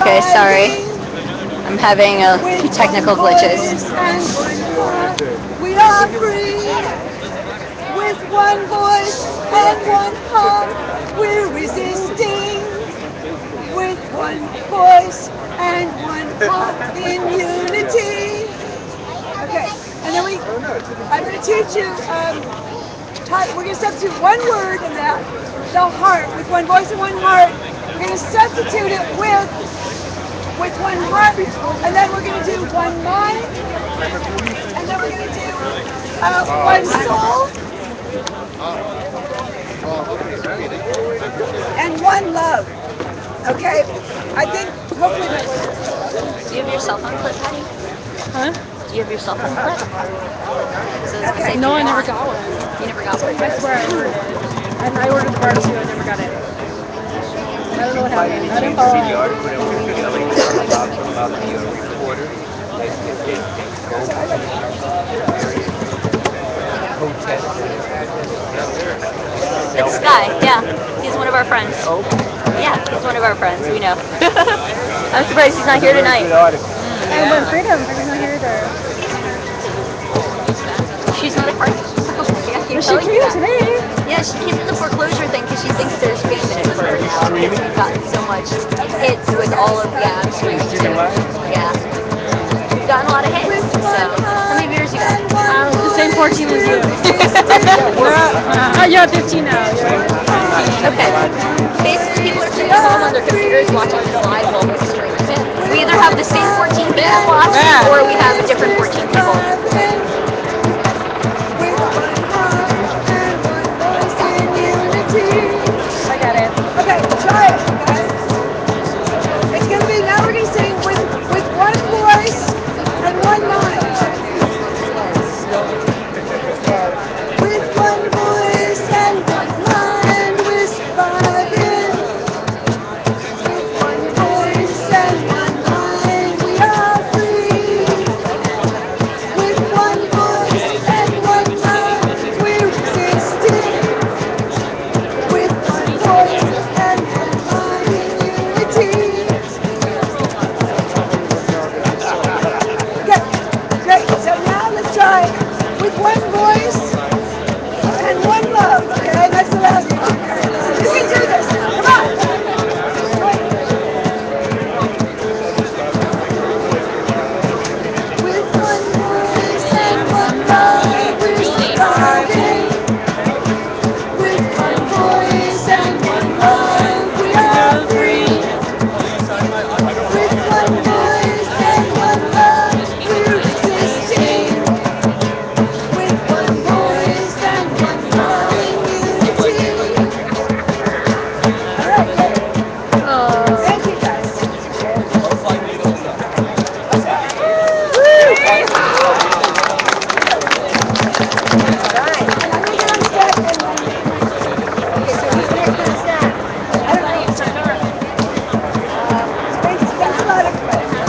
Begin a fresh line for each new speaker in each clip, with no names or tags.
Okay, sorry. I'm having a few technical glitches.
We are free with one voice and one heart. We're resisting with one voice and one heart in unity. Okay, and then I'm going to teach you. We're going to substitute one word in the heart with one voice and one heart. We're going to substitute it with one heart, and then we're going to do one mind, and then we're going to do one soul, and one love. Okay? I think hopefully that works.
Do you have your cell phone clip, Patty?
Huh?
Do you have your cell phone clip?
Okay.
No, I never got one.
You never got one?
I swear I ordered it. And I ordered the bar too, I never got it. I don't know what happened. I didn't follow
It's Sky, yeah. He's one of our friends. Yeah, he's one of our friends, we know. I'm surprised he's not here tonight.
And when Freedom's not here either.
She's not a part.
Well, she came today.
Yeah, she came to the foreclosure thing because she thinks there's fame in it for her now. Because we've gotten so much hits with all of I'm streaming too. Yeah. We've gotten a lot of hits. So, how many viewers you got?
The same 14 as you. You're at 15 now.
Okay. Basically, people are sitting at home on their computers watching this live while we're streaming. We either have the same 14 people watching or we have a different 14 people.
I got it.
Okay, try it, guys. It's going to be, now we're going to sing with one voice and one mind. With one voice and one mind, we're surviving. With one voice and one mind, we are free. With one voice and one mind, we're resisting. With one voice and one mind in unity. Okay, great. So now let's try with one voice and one love. Okay, that's the last one. You can do this. Come on. With one voice and one love, we're surviving. With one voice and one love, we are free. With one voice and one love, we're resisting. With one voice and one love in unity. All right, thank you guys.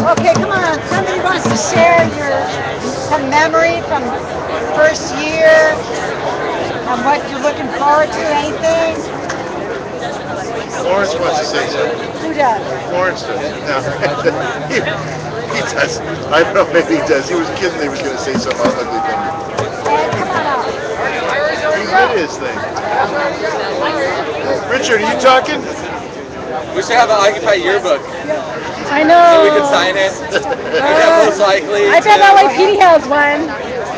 Okay, come on. Somebody wants to share some memory from first year and what you're looking forward to. Anything?
Lawrence wants to say something.
Who does?
Lawrence does. No. he does. I don't know, maybe he does. He was kidding he was going to say some ugly thing.
Ed, come on up.
He did his thing. Richard, are you talking?
We should have an Occupy yearbook.
I know.
We could sign it. Yeah, most likely.
I bet that like Petey has one.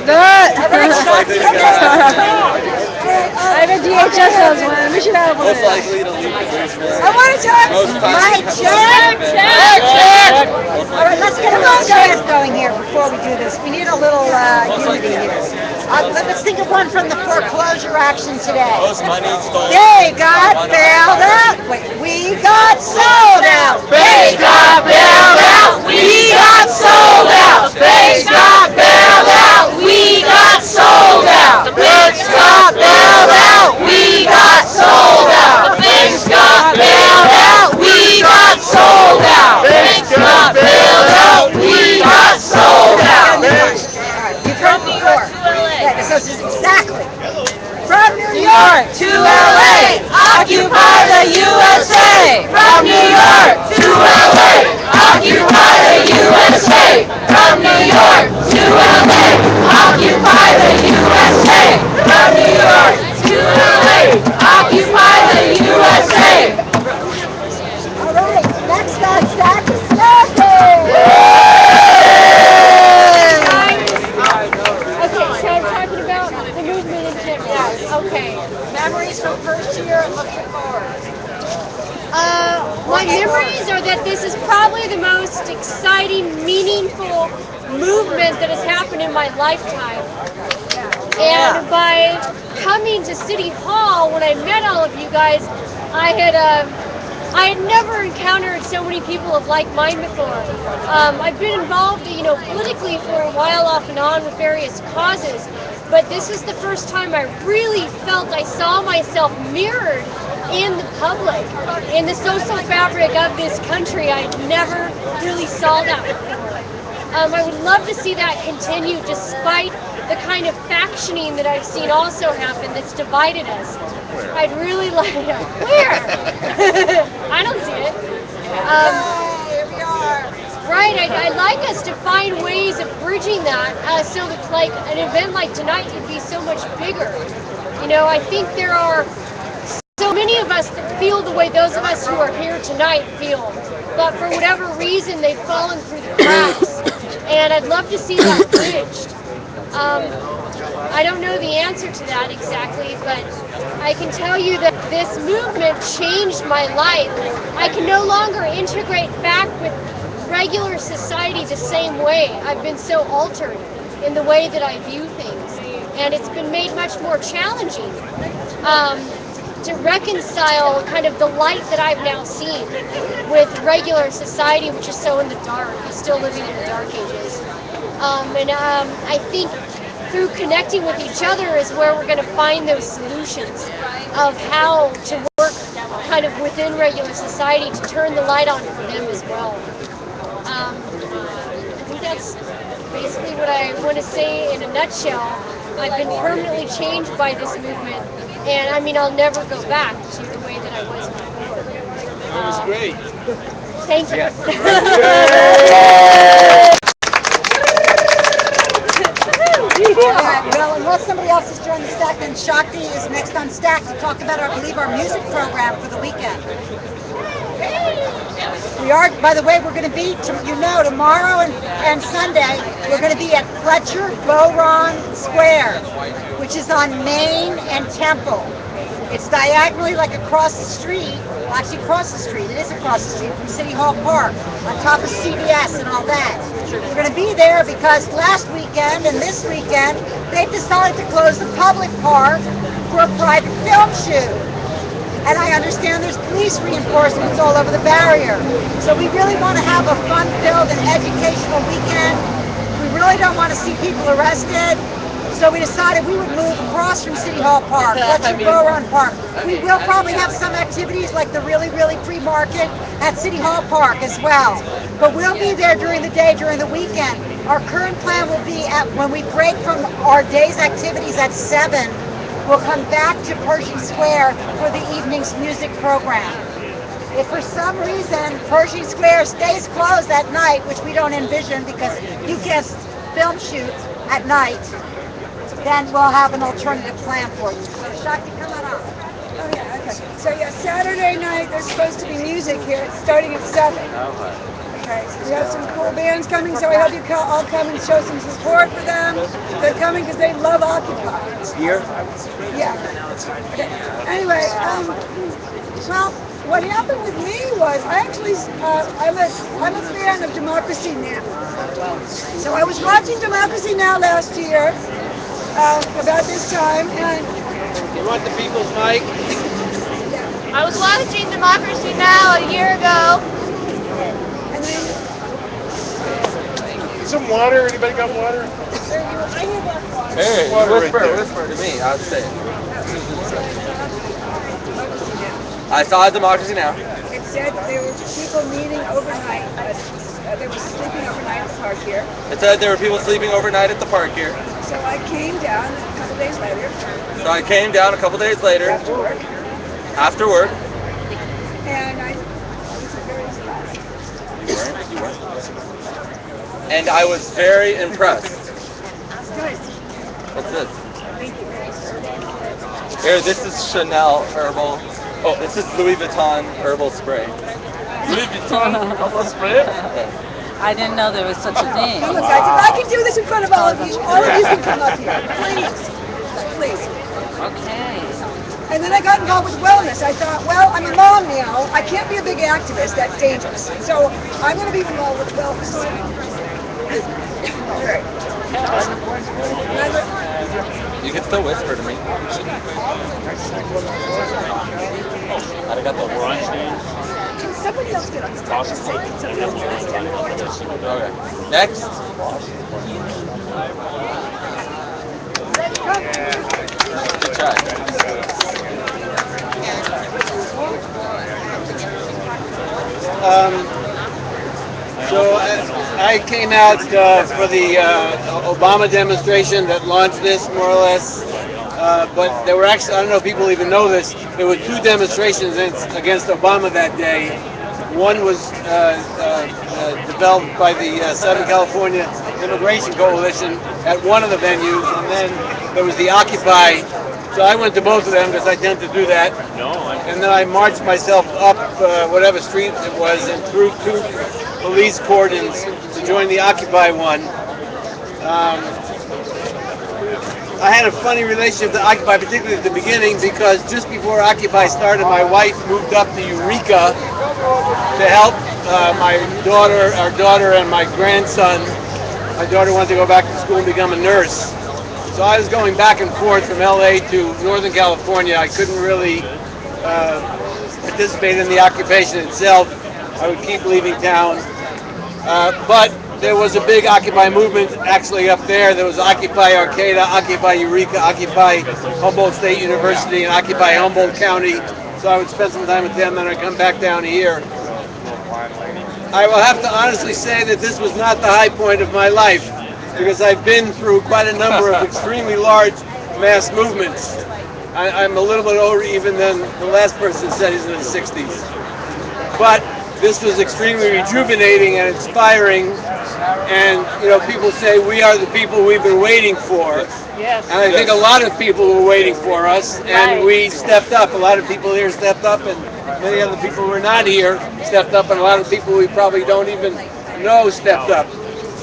Good.
Most likely to get
I bet DHS has one. We should have one.
Most likely to leave the basement.
I want to talk.
Most
Mic
likely.
check. All right, let's get a little dance going here before we do this. We need a little unity here. Let's think of one from the foreclosure action today.
Most money stolen.
They got bailed out. Wait, we got sold out. They got bailed out. We got sold out. They got bailed out. We got sold out. They got bailed out. We got sold out. They got bailed out. We got sold out. They got bailed out. We got sold out. You've heard before. Yeah, so this is exactly. From New York to LA, occupy the USA. From New York to LA,
that this is probably the most exciting, meaningful movement that has happened in my lifetime. And by coming to City Hall, when I met all of you guys, I had never encountered so many people of like mind before. I've been involved, politically for a while off and on with various causes, but this was the first time I really felt I saw myself mirrored in the public, in the social fabric of this country. I never really saw that before. I would love to see that continue despite the kind of factioning that I've seen also happen that's divided us. I'd really like where I don't see it.
Here we are.
Right, I'd like us to find ways of bridging that so that like an event like tonight would be so much bigger. I think there are so many of us that feel the way those of us who are here tonight feel, but for whatever reason they've fallen through the cracks, and I'd love to see that bridged. I don't know the answer to that exactly, but I can tell you that this movement changed my life. I can no longer integrate back with regular society the same way. I've been so altered in the way that I view things, and it's been made much more challenging to reconcile kind of the light that I've now seen with regular society, which is so in the dark, is still living in the dark ages. I think through connecting with each other is where we're going to find those solutions of how to work kind of within regular society to turn the light on for them as well. I think that's basically what I want to say in a nutshell. I've been permanently changed by this movement, and I mean, I'll never go back to the way that I was before.
That was great.
Thank you.
Well, unless somebody else has joined the stack, then Shakti is next on stack to talk about, I believe, our music program for the weekend. We are, by the way, we're going to be, tomorrow and Sunday, we're going to be at Fletcher Bowron Square, which is on Main and Temple. It's diagonally like across the street, actually across the street, it is across the street from City Hall Park, on top of CVS and all that. We're going to be there because last weekend and this weekend, they've decided to close the public park for a private film shoot. And I understand there's police reinforcements all over the barrier. So we really want to have a fun-filled and educational weekend. We really don't want to see people arrested. So we decided we would move across from City Hall Park, Fletcher Bowron Park. We will probably have some activities like the really free market at City Hall Park as well. But we'll be there during the day, during the weekend. Our current plan will be when we break from our day's activities at 7, we'll come back to Pershing Square for the evening's music program. If for some reason Pershing Square stays closed at night, which we don't envision because you can't film shoot at night, then we'll have an alternative plan for you. So Shakti, come on up.
Oh yeah, okay. So yeah, Saturday night there's supposed to be music here. It's starting at 7. Okay, so we have some cool bands coming, so I hope you all come and show some support for them. They're coming because they love Occupy.
Here?
Yeah. Okay. Anyway, well, what happened with me was I actually, I'm a fan of Democracy Now! So I was watching Democracy Now! Last year, about this time, and
You want the people's mic?
I was watching Democracy Now! A year ago.
and then
Some water? Anybody got water?
I hear about water.
Hey,
Water right
whisper,
there.
whisper to me. I'll say it. I saw Democracy Now!
It said that there were people meeting overnight. They were sleeping overnight at the park here.
It said there were people sleeping overnight at the park here.
So I came down a couple days later
So I came down a couple days later
after work,
after work.
and I was very surprised.
You weren't. And I was very impressed.
Good.
What's this?
Thank you.
Here, this is Chanel herbal. Oh, this is Louis Vuitton herbal spray. Louis Vuitton herbal spray?
I didn't know there was such a thing.
Come on, guys. If I can do this in front of all of you can come up here. Please. Please.
Okay.
And then I got involved with wellness. I thought, well, I'm a mom now. I can't be a big activist. That's dangerous. So I'm going to be involved with wellness. All right.
You can still whisper to me. Arigato.
Can somebody else get on stage? Just say, can somebody else get on stage?
Okay. Next. Good try.
So I came out for the Obama demonstration that launched this, more or less. But there were actually, I don't know if people even know this, there were two demonstrations against Obama that day. One was developed by the Southern California Immigration Coalition at one of the venues, and then there was the Occupy. So I went to both of them because I tend to do that. And then I marched myself up whatever street it was and through two police cordons to join the Occupy one. I had a funny relationship to Occupy, particularly at the beginning, because just before Occupy started, my wife moved up to Eureka to help our daughter and my grandson. My daughter wanted to go back to school and become a nurse. So I was going back and forth from LA to Northern California. I couldn't really participate in the occupation itself. I would keep leaving town. But there was a big Occupy movement actually up there. There was Occupy Arcata, Occupy Eureka, Occupy Humboldt State University, and Occupy Humboldt County. So I would spend some time with them, then I'd come back down here. I will have to honestly say that this was not the high point of my life, because I've been through quite a number of extremely large mass movements. I'm a little bit older even than the last person said he's in his 60s. But this was extremely rejuvenating and inspiring. And, people say we are the people we've been waiting for.
Yes.
And I think a lot of people were waiting for us, and we stepped up. A lot of people here stepped up, and many other people who were not here stepped up, and a lot of people we probably don't even know stepped up.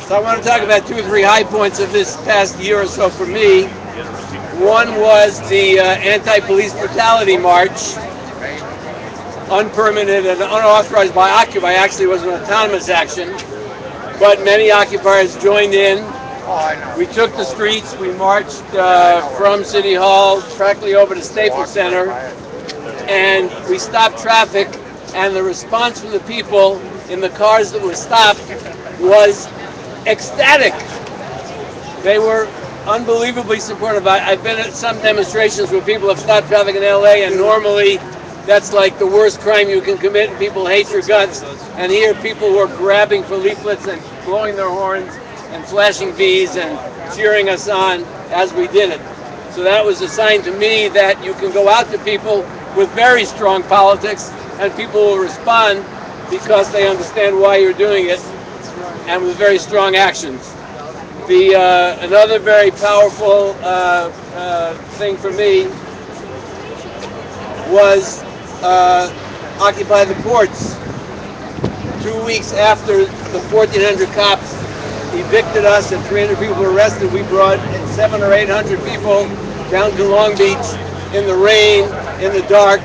So I want to talk about 2 or 3 high points of this past year or so for me. One was the anti-police brutality march, unpermitted and unauthorized by Occupy. Actually, it was an autonomous action, but many occupiers joined in. We took the streets. We marched from City Hall practically over to Staples Center, and we stopped traffic. And the response from the people in the cars that were stopped was ecstatic. They were unbelievably supportive. I've been at some demonstrations where people have stopped traffic in LA, and normally that's like the worst crime you can commit, and people hate your guts. And here people were grabbing for leaflets and blowing their horns and flashing V's and cheering us on as we did it. So that was a sign to me that you can go out to people with very strong politics, and people will respond because they understand why you're doing it, and with very strong actions. Another very powerful thing for me was Occupy the Ports. 2 weeks after the 1,400 cops evicted us and 300 people were arrested, we brought 700 or 800 people down to Long Beach in the rain, in the dark,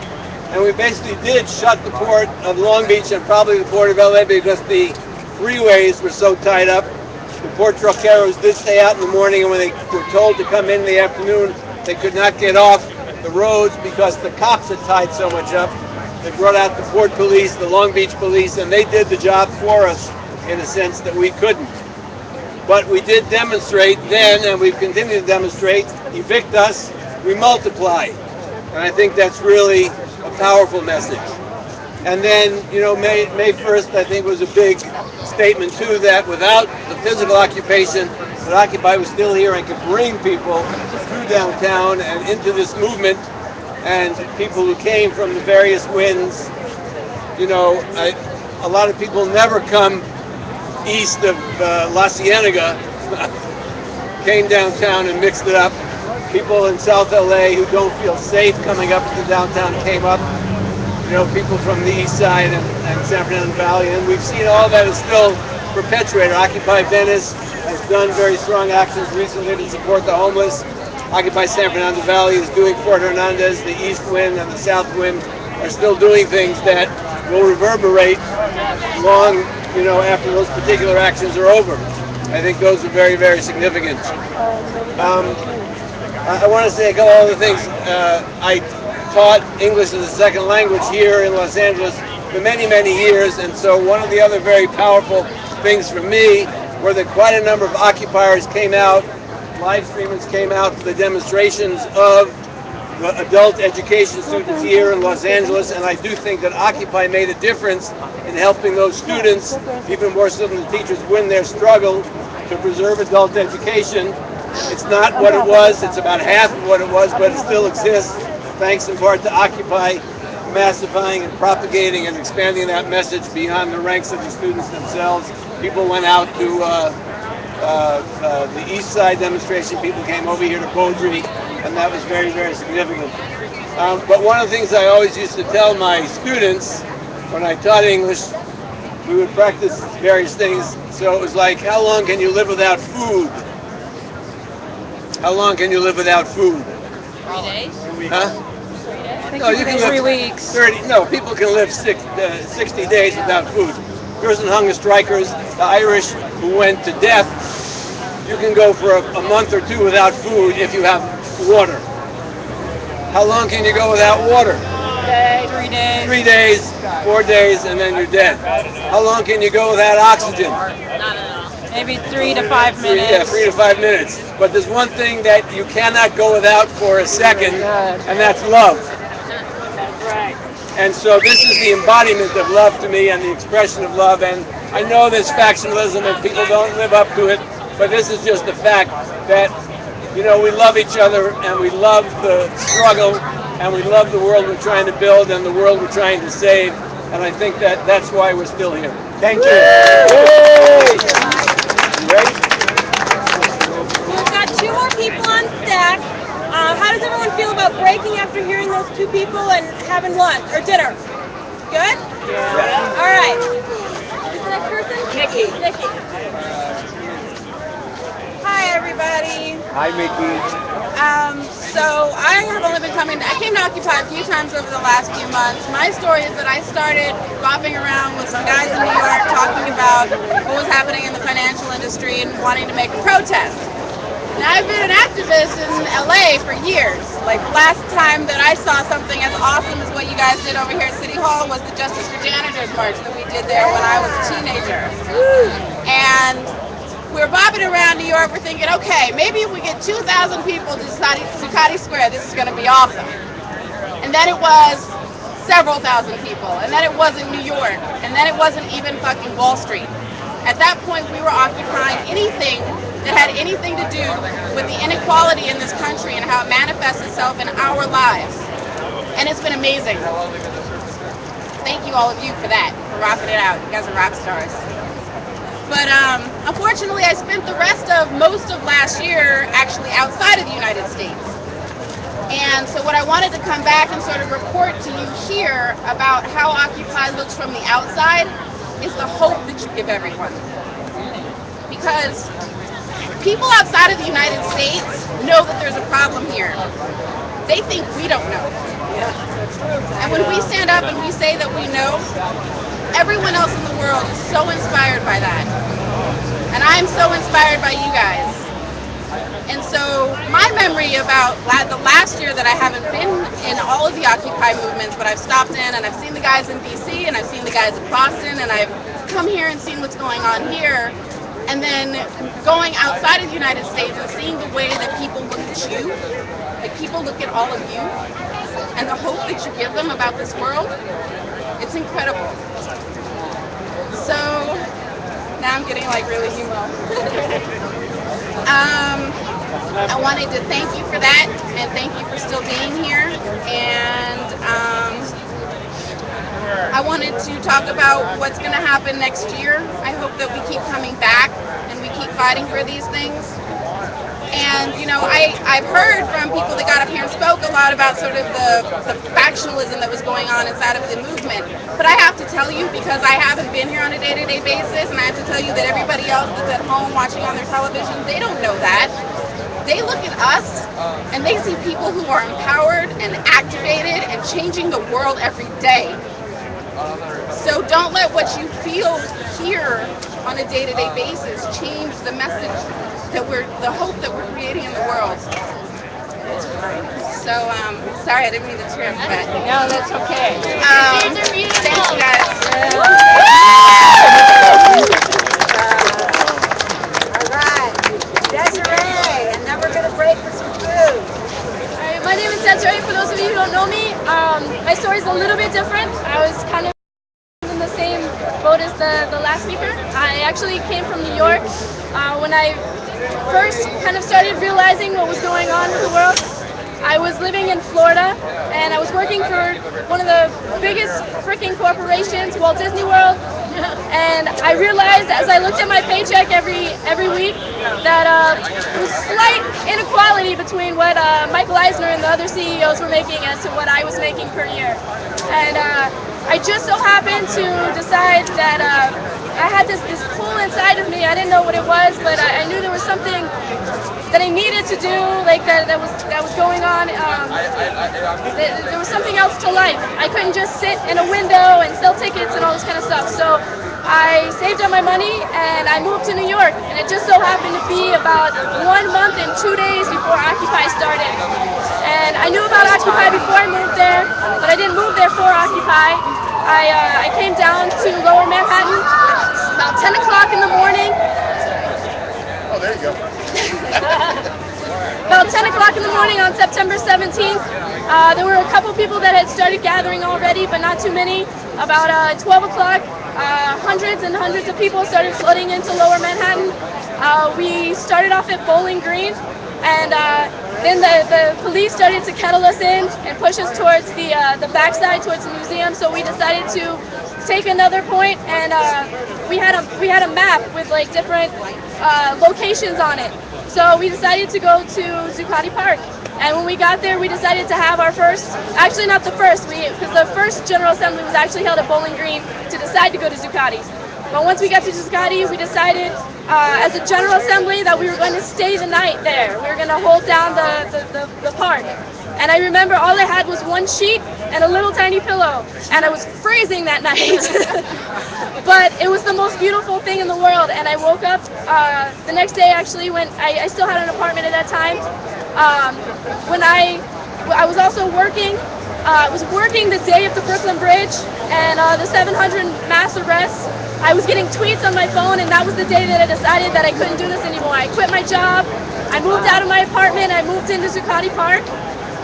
and we basically did shut the port of Long Beach and probably the port of LA because the freeways were so tied up. The port truckeros did stay out in the morning, and when they were told to come in the afternoon, they could not get off the roads because the cops had tied so much up. They brought out the port police, the Long Beach police, and they did the job for us in a sense that we couldn't. But we did demonstrate then, and we've continued to demonstrate. Evict us, we multiply. And I think that's really a powerful message. And then, May 1st, I think, was a big statement, too, that without the physical occupation, that Occupy was still here and could bring people through downtown and into this movement, and people who came from the various winds. A lot of people never come east of La Cienega, came downtown and mixed it up. People in South LA who don't feel safe coming up to downtown came up. People from the east side and San Fernando Valley, and we've seen all that is still perpetuated. Occupy Venice has done very strong actions recently to support the homeless. Occupy San Fernando Valley is doing. Fort Hernandez, the East Wind, and the South Wind are still doing things that will reverberate long, after those particular actions are over. I think those are very, very significant. I want to say a couple other things. I taught English as a second language here in Los Angeles for many, many years, and so one of the other very powerful things for me were that quite a number of occupiers came out, live streamers came out to the demonstrations of the adult education students here in Los Angeles, and I do think that Occupy made a difference in helping those students, even more so than the teachers, win their struggle to preserve adult education. It's not what it was, it's about half of what it was, but it still exists, thanks in part to Occupy massifying and propagating and expanding that message beyond the ranks of the students themselves. People went out to the East Side demonstration, people came over here to Beaudry, and that was very, very significant. But one of the things I always used to tell my students when I taught English, we would practice various things. So it was like, how long can you live without food? How long can you live without food?
3 days?
Huh? No, you can live
3 weeks.
30. No, people can live 60 days without food. Person hunger strikers, the Irish who went to death, you can go for a month or two without food if you have water. How long can you go without water?
3 days.
3 days, 4 days, and then you're dead. How long can you go without oxygen?
Maybe 3 to 5 minutes.
Yeah, 3 to 5 minutes. But there's one thing that you cannot go without for a second, and that's love. And so this is the embodiment of love to me and the expression of love. And I know there's factionalism and people don't live up to it, but this is just the fact that, we love each other and we love the struggle and we love the world we're trying to build and the world we're trying to save. And I think that that's why we're still here. Thank you. Yay! Ready?
We've got 2 more people on deck. How does everyone feel about breaking after hearing those 2 people and having lunch or dinner? Good? Yeah. All right. Who's the next person? Nikki. Hi, everybody.
Hi, Mickey.
So I have only been I came to Occupy a few times over the last few months. My story is that I started bopping around with some guys in New York talking about what was happening in the financial industry and wanting to make a protest. Now, I've been an activist in LA for years. Like, last time that I saw something as awesome as what you guys did over here at City Hall was the Justice for Janitors March that we did there when I was a teenager. And we were bobbing around New York, we're thinking, okay, maybe if we get 2,000 people to Zuccotti Square, this is going to be awesome. And then it was several thousand people. And then it wasn't New York. And then it wasn't even fucking Wall Street. At that point, we were occupying anything that had anything to do with the inequality in this country and how it manifests itself in our lives. And it's been amazing. Thank you, all of you, for that, for rocking it out. You guys are rock stars. But unfortunately, I spent the rest of most of last year actually outside of the United States. And so what I wanted to come back and sort of report to you here about how Occupy looks from the outside is the hope that you give everyone. Because people outside of the United States know that there's a problem here. They think we don't know. And when we stand up and we say that we know, everyone else in the world is so inspired by that. And I'm so inspired by you guys. And so my memory about the last year that I haven't been in all of the Occupy movements, but I've stopped in and I've seen the guys in DC and I've seen the guys in Boston and I've come here and seen what's going on here. And then going outside of the United States and seeing the way that people look at you, like people look at all of you, and the hope that you give them about this world, it's incredible. So, now I'm getting like really emo. I wanted to thank you for that, and thank you for still being here, and I wanted to talk about what's going to happen next year. I hope that we keep coming back and we keep fighting for these things. And, I've heard from people that got up here and spoke a lot about sort of the factionalism that was going on inside of the movement. But I have to tell you, because I haven't been here on a day-to-day basis, and I have to tell you that everybody else that's at home watching on their television, they don't know that.
they look at us and they see people who are empowered and activated and changing the world every day. So don't let what you feel here on a day-to-day basis change the message that the hope that we're creating in the world. So, sorry, I didn't mean to trip, but
No, that's okay.
thanks, you guys.
All right. Desiree, and then we're going to break for some food.
Alright, my name is Desiree. For those of you who don't know me, my story is a little bit different. I was kind of in the same boat as the last speaker. I actually came from New York when I first kind of started realizing what was going on with the world. I was living in Florida and I was working for one of the biggest freaking corporations, Walt Disney World. And I realized as I looked at my paycheck every week that there was slight inequality between what Michael Eisner and the other CEOs were making as to what I was making per year. And I just so happened to decide that I had this pull inside of me. I didn't know what it was, but I knew there was something that I needed to do, like that was going on. There was something else to life. I couldn't just sit in a window and sell tickets and all this kind of stuff. So I saved up my money and I moved to New York. And it just so happened to be about 1 month and 2 days before Occupy started. And I knew about Occupy before I moved there, but I didn't move there for Occupy. I came down to Lower Manhattan about 10 o'clock in the morning.
Oh, there you go.
About 10 o'clock in the morning on September 17th, there were a couple people that had started gathering already, but not too many. About 12 o'clock, hundreds and hundreds of people started flooding into Lower Manhattan. We started off at Bowling Green, and then the police started to kettle us in and push us towards the backside, towards the museum. So we decided to take another point, and we had a map with like different locations on it. So we decided to go to Zuccotti Park. And when we got there, we decided to have our first, actually not the first, because the first General Assembly was actually held at Bowling Green to decide to go to Zuccotti's. But once we got to Zuccotti, we decided as a General Assembly that we were going to stay the night there. We were going to hold down the park. And I remember all I had was one sheet and a little tiny pillow. And I was freezing that night. But it was the most beautiful thing in the world. And I woke up the next day, actually, when I still had an apartment at that time. When I was also working. I was working the day of the Brooklyn Bridge and the 700 mass arrests. I was getting tweets on my phone, and that was the day that I decided that I couldn't do this anymore. I quit my job. I moved out of my apartment. I moved into Zuccotti Park.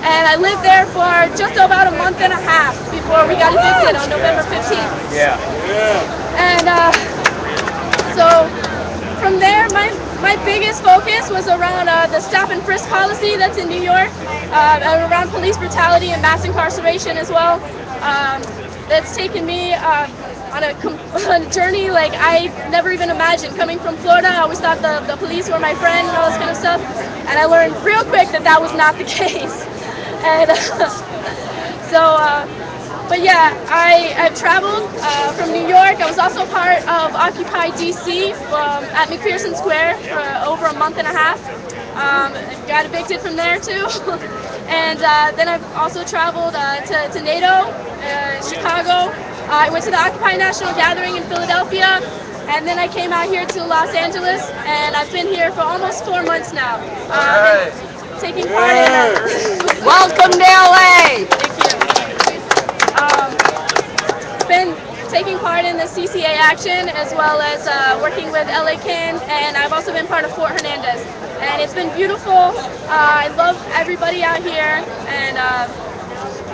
And I lived there for just about a month and a half before we got evicted on November 15th.
Yeah.
And so from there, my biggest focus was around the stop and frisk policy that's in New York, and around police brutality and mass incarceration as well. That's taken me on a journey like I never even imagined. Coming from Florida, I always thought the police were my friend and all this kind of stuff. And I learned real quick that that was not the case. And but yeah, I've traveled from New York. I was also part of Occupy DC at McPherson Square for over a month and a half. Got evicted from there too. And then I've also traveled to NATO, Chicago. I went to the Occupy National Gathering in Philadelphia. And then I came out here to Los Angeles, and I've been here for almost 4 months now. Taking part in
Welcome to LA.
Been taking part in the CCA action as well as working with LA Kin, and I've also been part of Fort Hernandez. And it's been beautiful. I love everybody out here, and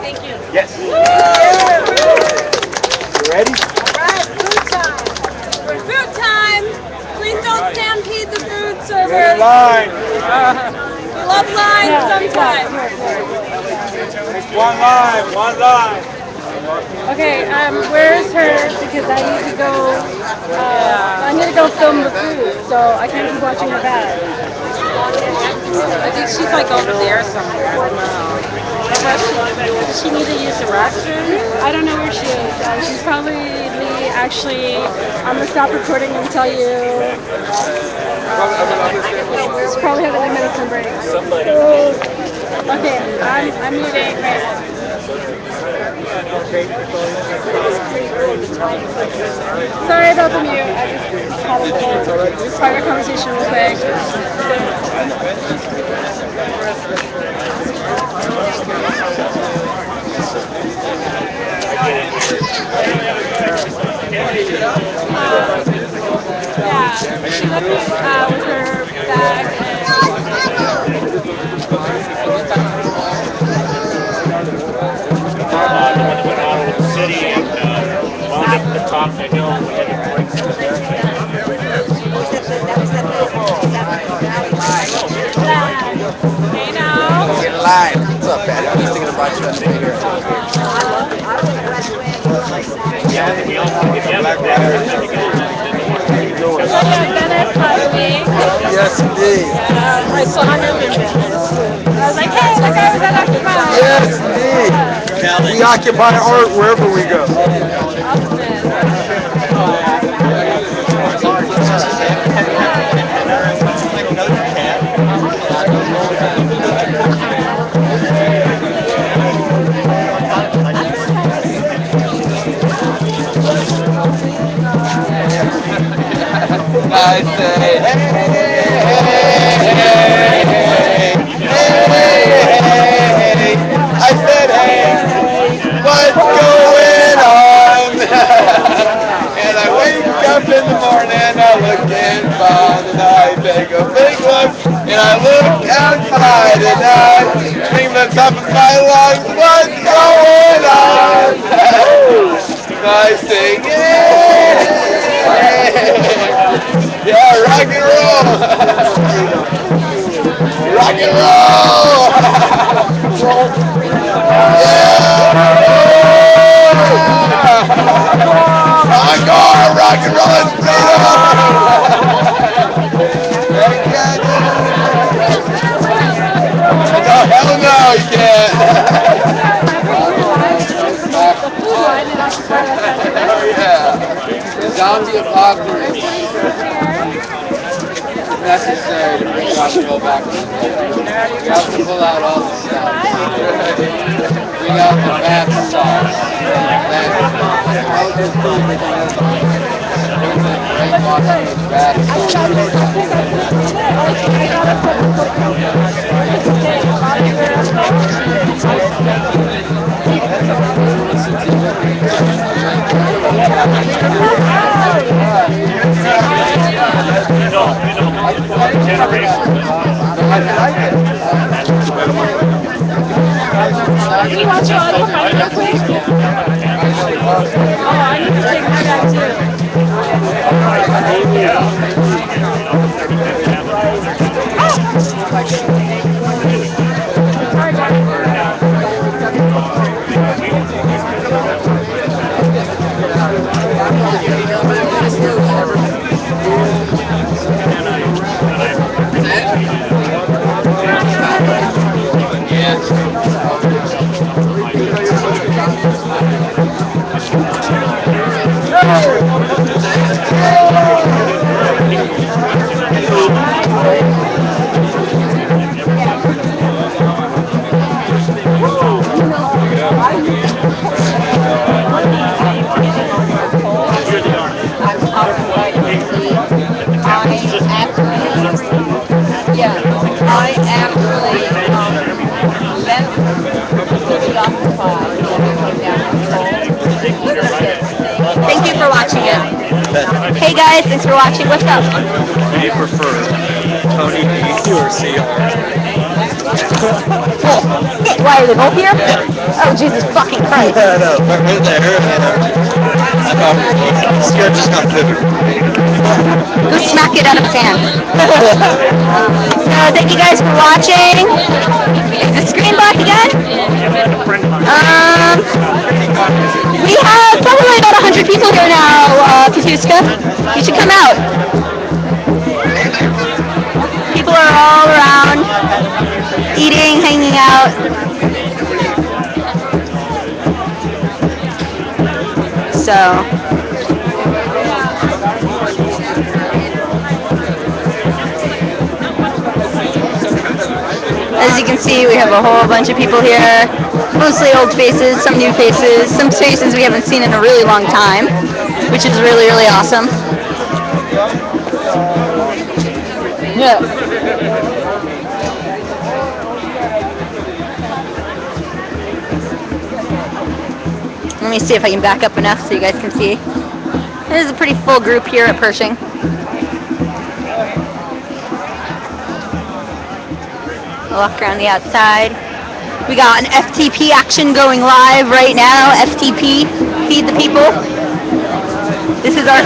thank you.
Yes. You ready?
All right, food time.
For food time, please don't stampede the food
Get in
servers.
line.
We love lines sometimes.
One line. One line.
Okay, where's her? Because I need to go film the food, so I can't keep watching her back. I think she's like over there somewhere. I don't know. Does she need to use the restroom? I don't know where she is. She's probably actually. I'm gonna stop recording and tell you. She's probably having a medicine break. Okay, I'm muting. Sorry about the mute. I just had a little private conversation real quick. Yeah, she left me with her bag
The one that went out of the city and wound up at the top of the hill. We had to break through there.
Hey now.
Get live. What's up, Patty? I was just thinking about you on the way here.
Yeah, we all took it yesterday.
How you doing?
Venice last week.
Yes, indeed.
I saw him in Venice. I was like, hey, that guy was at Occupy.
Yes, indeed. We occupy art wherever we go.
I say, hey, hey. I said, hey, what's going on? And I wake up in the morning, I look in front, and I take a big look, and I look outside, and I scream at the top of my lungs, what's going on? I sing, yeah, rock and roll, rock and roll, encore, rock and roll and no, hell no, you can't. Oh yeah, zombie apocalypse. Necessary to bring rock and roll back. We have to pull out all the stops. Bring out the bath salts. Brainwashing those bath
Can you watch your auto fight real quick? Oh, I need to take my bag
I actually left City Occupy when it came down to
Thank you for watching it. Hey guys, thanks for watching. What's up?
Do you prefer Tony D or CR?
Why are they both here? Oh Jesus fucking Christ!
Yeah, no, right there. Scared just got through.
Go smack it out of his hand. So thank you guys for watching. Is the screen black again? We have probably about 100 people here now, Katuska. You should come out. People are
all around, eating, hanging out. So, as you can see, we have a whole bunch of people here, mostly old faces, some new faces, some faces we haven't seen in a really long time, which is really, really awesome. Yeah. Let me see if I can back up enough so you guys can see. This is a pretty full group here at Pershing. Walk around the outside. We got an FTP action going live right now. FTP, feed the people. This is our